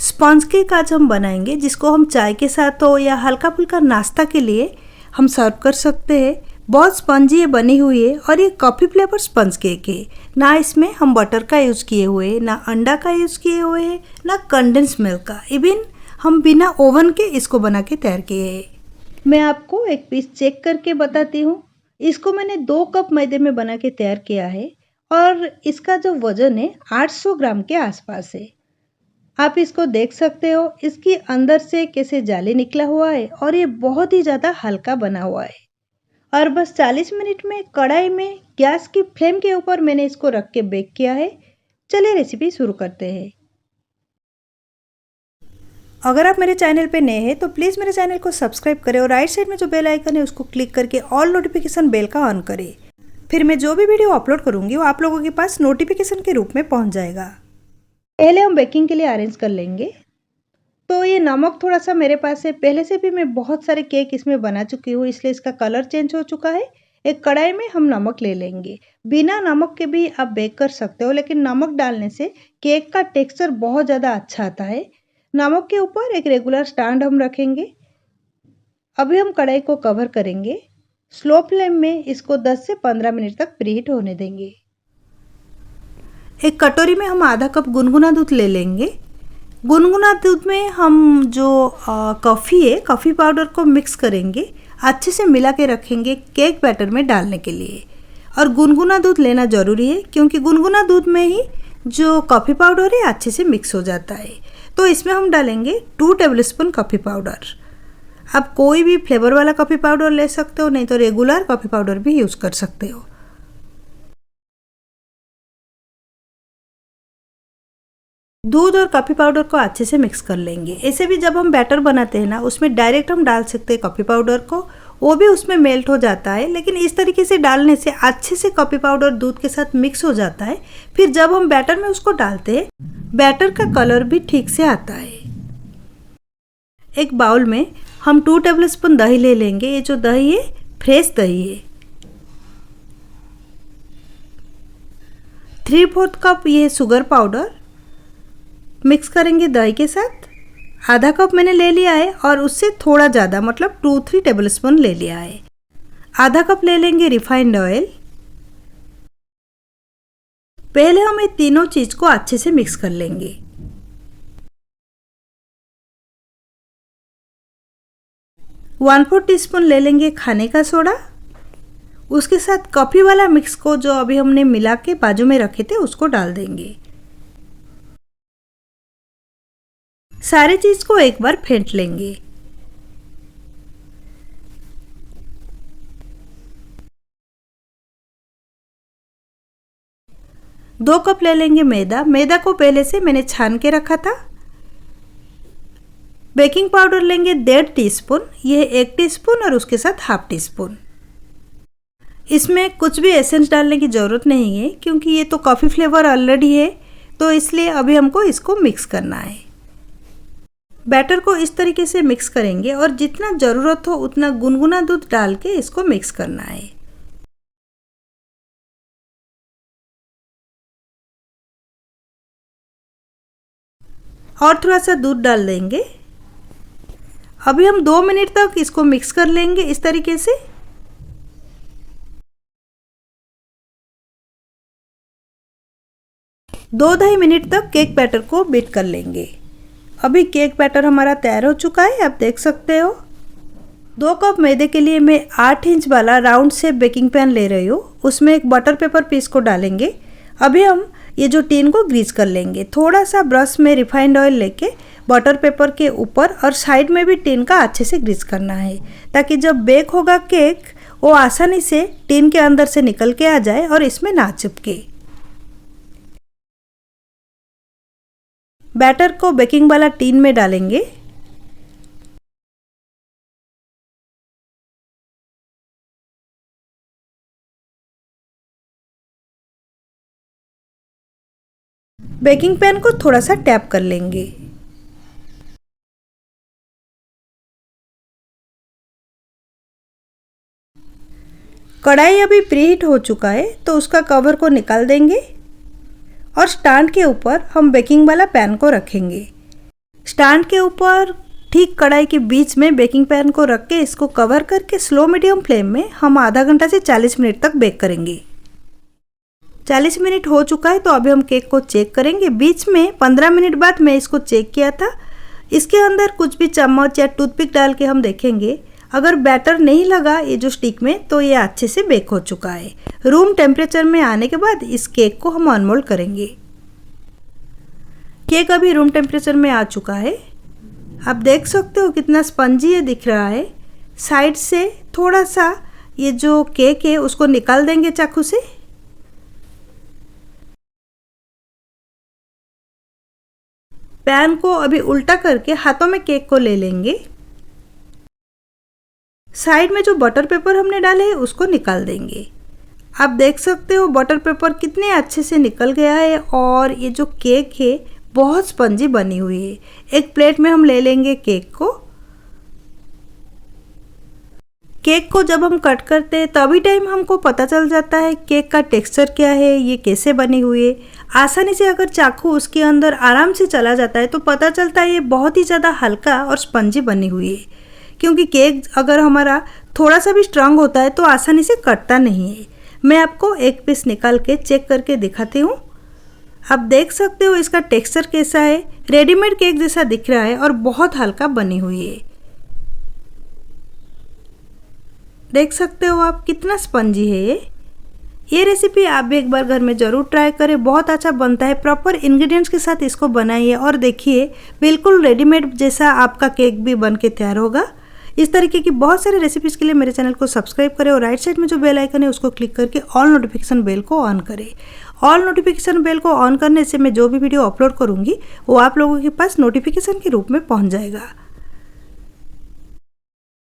Sponge cake आज हम बनाएंगे, जिसको हम चाय के साथ हो या हल्का फुल्का नाश्ता के लिए हम सर्व कर सकते हैं। बहुत स्पंजी ये बनी हुई है और ये कॉफ़ी फ्लेवर स्पंज केक है। ना इसमें हम बटर का यूज़ किए हुए हैं, ना अंडा का यूज़ किए हुए हैं, ना कंडेंस मिल्क का। इवन हम बिना ओवन के इसको बना के तैयार किए हैं। मैं आपको एक पीस चेक करके बताती हूँ। इसको मैंने 2 कप मैदे में बना के तैयार किया है और इसका जो वज़न है 800 ग्राम के आसपास है। आप इसको देख सकते हो, इसकी अंदर से कैसे जाली निकला हुआ है और ये बहुत ही ज़्यादा हल्का बना हुआ है। और बस 40 मिनट में कढ़ाई में गैस की फ्लेम के ऊपर मैंने इसको रख के बेक किया है। चलिए रेसिपी शुरू करते हैं। अगर आप मेरे चैनल पे नए हैं तो प्लीज़ मेरे चैनल को सब्सक्राइब करें और राइट साइड में जो बेल आइकन है उसको क्लिक करके ऑल नोटिफिकेशन बेल का ऑन करें। फिर मैं जो भी वीडियो अपलोड करूँगी वो आप लोगों के पास नोटिफिकेशन के रूप में पहुँच जाएगा। पहले हम बेकिंग के लिए अरेंज कर लेंगे। तो ये नमक थोड़ा सा मेरे पास है, पहले से भी मैं बहुत सारे केक इसमें बना चुकी हूँ, इसलिए इसका कलर चेंज हो चुका है। एक कढ़ाई में हम नमक ले लेंगे। बिना नमक के भी आप बेक कर सकते हो, लेकिन नमक डालने से केक का टेक्सचर बहुत ज़्यादा अच्छा आता है। नमक के ऊपर एक रेगुलर स्टैंड हम रखेंगे। अभी हम कढ़ाई को कवर करेंगे। स्लो फ्लेम में इसको 10 से 15 मिनट तक प्रीहीट होने देंगे। एक कटोरी में हम आधा कप गुनगुना दूध ले लेंगे। गुनगुना दूध में हम जो कॉफ़ी है, कॉफ़ी पाउडर को मिक्स करेंगे, अच्छे से मिला के रखेंगे केक बैटर में डालने के लिए। और गुनगुना दूध लेना ज़रूरी है क्योंकि गुनगुना दूध में ही जो कॉफ़ी पाउडर है अच्छे से मिक्स हो जाता है। तो इसमें हम डालेंगे 2 टेबलस्पून कॉफ़ी पाउडर। आप कोई भी फ्लेवर वाला कॉफ़ी पाउडर ले सकते हो, नहीं तो रेगुलर कॉफ़ी पाउडर भी यूज़ कर सकते हो। दूध और कॉफ़ी पाउडर को अच्छे से मिक्स कर लेंगे। ऐसे भी जब हम बैटर बनाते हैं ना, उसमें डायरेक्ट हम डाल सकते हैं कॉफ़ी पाउडर को, वो भी उसमें मेल्ट हो जाता है। लेकिन इस तरीके से डालने से अच्छे से कॉफ़ी पाउडर दूध के साथ मिक्स हो जाता है। फिर जब हम बैटर में उसको डालते हैं, बैटर का कलर भी ठीक से आता है। एक बाउल में हम 2 टेबलस्पून दही ले लेंगे। ये जो दही है फ्रेश दही है। 3/4 कप ये शुगर पाउडर मिक्स करेंगे दही के साथ। आधा कप मैंने ले लिया है और उससे थोड़ा ज़्यादा, मतलब 2-3 टेबलस्पून ले लिया है। आधा कप ले लेंगे रिफाइंड ऑयल। पहले हम ये तीनों चीज़ को अच्छे से मिक्स कर लेंगे। 1/4 टीस्पून ले लेंगे खाने का सोडा। उसके साथ कॉफ़ी वाला मिक्स को जो अभी हमने मिला के बाजू में रखे थे उसको डाल देंगे। सारी चीज को एक बार फेंट लेंगे। दो कप ले लेंगे मैदा। मैदा को पहले से मैंने छान के रखा था। बेकिंग पाउडर लेंगे 1.5 टीस्पून, यह 1 टीस्पून और उसके साथ 1/2 टीस्पून। इसमें कुछ भी एसेंस डालने की ज़रूरत नहीं है क्योंकि ये तो कॉफ़ी फ्लेवर ऑलरेडी है, तो इसलिए अभी हमको इसको मिक्स करना है। बैटर को इस तरीके से मिक्स करेंगे और जितना ज़रूरत हो उतना गुनगुना दूध डाल के इसको मिक्स करना है। और थोड़ा सा दूध डाल देंगे। अभी हम 2 मिनट तक इसको मिक्स कर लेंगे इस तरीके से। दो 2.5 मिनट तक केक बैटर को बीट कर लेंगे। अभी केक बैटर हमारा तैयार हो चुका है, आप देख सकते हो। 2 कप मैदे के लिए मैं 8 इंच वाला राउंड शेप बेकिंग पैन ले रही हूँ। उसमें एक बटर पेपर पीस को डालेंगे। अभी हम ये जो टीन को ग्रीस कर लेंगे। थोड़ा सा ब्रश में रिफाइंड ऑयल लेके बटर पेपर के ऊपर और साइड में भी टीन का अच्छे से ग्रीस करना है, ताकि जब बेक होगा केक वो आसानी से टीन के अंदर से निकल के आ जाए और इसमें ना चिपके। बैटर को बेकिंग वाला टीन में डालेंगे। बेकिंग पैन को थोड़ा सा टैप कर लेंगे। कढ़ाई अभी प्रीहीट हो चुका है, तो उसका कवर को निकाल देंगे और स्टैंड के ऊपर हम बेकिंग वाला पैन को रखेंगे। स्टैंड के ऊपर ठीक कढ़ाई के बीच में बेकिंग पैन को रख के इसको कवर करके स्लो मीडियम फ्लेम में हम आधा घंटा से 40 मिनट तक बेक करेंगे। 40 मिनट हो चुका है तो अभी हम केक को चेक करेंगे। बीच में 15 मिनट बाद मैं इसको चेक किया था। इसके अंदर कुछ भी चम्मच या टूथपिक डाल के हम देखेंगे, अगर बैटर नहीं लगा ये जो स्टिक में तो ये अच्छे से बेक हो चुका है। रूम टेम्परेचर में आने के बाद इस केक को हम अनमोल्ड करेंगे। केक अभी रूम टेम्परेचर में आ चुका है। आप देख सकते हो कितना स्पंजी ये दिख रहा है। साइड से थोड़ा सा ये जो केक है उसको निकाल देंगे चाकू से। पैन को अभी उल्टा करके हाथों में केक को ले लेंगे। साइड में जो बटर पेपर हमने डाले हैं उसको निकाल देंगे। आप देख सकते हो बटर पेपर कितने अच्छे से निकल गया है और ये जो केक है बहुत स्पंजी बनी हुई है। एक प्लेट में हम ले लेंगे केक को। केक को जब हम कट करते हैं तभी टाइम हमको पता चल जाता है केक का टेक्सचर क्या है, ये कैसे बनी हुई है। आसानी से अगर चाकू उसके अंदर आराम से चला जाता है तो पता चलता है ये बहुत ही ज़्यादा हल्का और स्पंजी बनी हुई है। क्योंकि केक अगर हमारा थोड़ा सा भी स्ट्रांग होता है तो आसानी से कटता नहीं है। मैं आपको एक पीस निकाल के चेक करके दिखाती हूँ। आप देख सकते हो इसका टेक्सचर कैसा है, रेडीमेड केक जैसा दिख रहा है और बहुत हल्का बनी हुई है। देख सकते हो आप कितना स्पंजी है ये रेसिपी आप भी एक बार घर में ज़रूर ट्राई करें, बहुत अच्छा बनता है। प्रॉपर इंग्रेडिएंट्स के साथ इसको बनाइए और देखिए बिल्कुल रेडीमेड जैसा आपका केक भी बन के तैयार होगा। इस तरीके की बहुत सारे रेसिपीज़ के लिए मेरे चैनल को सब्सक्राइब करें और राइट साइड में जो बेल आइकन है उसको क्लिक करके ऑल नोटिफिकेशन बेल को ऑन करें। ऑल नोटिफिकेशन बेल को ऑन करने से मैं जो भी वीडियो अपलोड करूँगी वो आप लोगों के पास नोटिफिकेशन के रूप में पहुँच जाएगा।